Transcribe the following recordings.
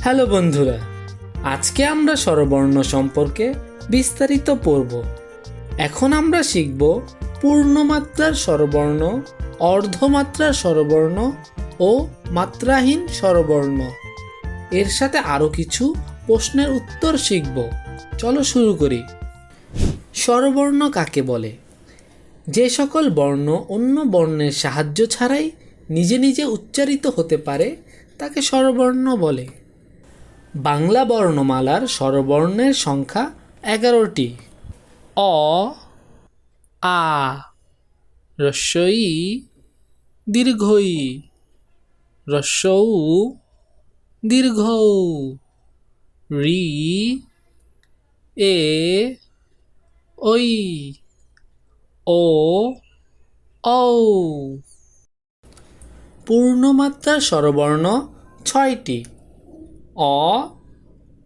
Hello বন্ধুরা, আজকে আমরা স্বরবর্ণ সম্পর্কে বিস্তারিত পড়ব। এখন আমরা শিখব পূর্ণমাত্রার স্বরবর্ণ, অর্ধমাত্রার স্বরবর্ণ ও মাত্রাহীন স্বরবর্ণ। এর সাথে আরও কিছু প্রশ্নের উত্তর শিখব। চলো শুরু করি। স্বরবর্ণ কাকে বলে? যে সকল বর্ণ অন্য বর্ণের সাহায্য ছাড়াই নিজে নিজে উচ্চারিত হতে পারে তাকে স্বরবর্ণ বলে। বাংলা বর্ণমালার স্বরবর্ণের সংখ্যা 11টি। অ, আ, ই, ই, উ, উ, ঋ, এ, ঐ, ও, ঔ। পূর্ণমাত্রার স্বরবর্ণ 6টি। অ,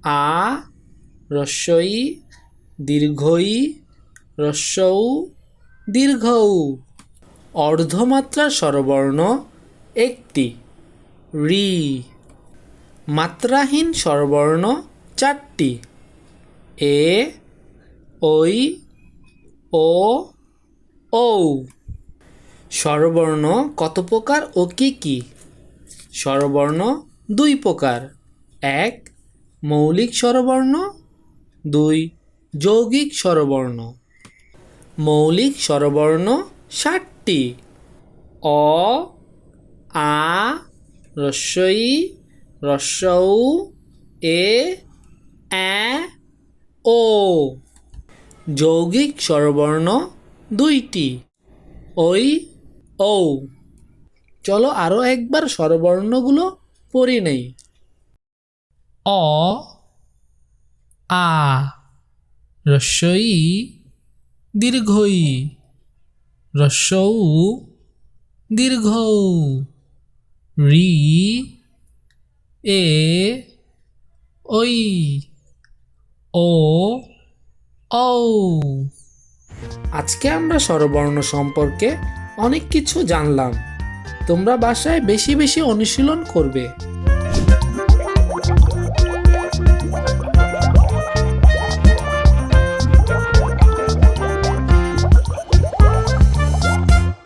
আ, ই, ই, উ, উ। অর্ধমাত্রার স্বরবর্ণ 1টি। ঋ। মাত্রাহীন স্বরবর্ণ 4টি। এ, ঐ, ও, ঔ। স্বরবর্ণ কত প্রকার ও কি কি? স্বরবর্ণ 2 প্রকার। 1. মৌলিক স্বরবর্ণ, 2. যৌগিক স্বরবর্ণ। মৌলিক স্বরবর্ণ 7টি। অ, আ, ই, উ, এ, ও। যৌগিক স্বরবর্ণ 2টি। ঐ, ঔ। চলো আরও একবার স্বরবর্ণগুলো পড়ে নেই। অ, আ, ই, ই, উ, উ, ঋ, এ, ঐ, ও, ঔ। আজকে আমরা স্বরবর্ণ সম্পর্কে অনেক কিছু জানলাম। তোমরা বাসায় বেশি বেশি অনুশীলন করবে।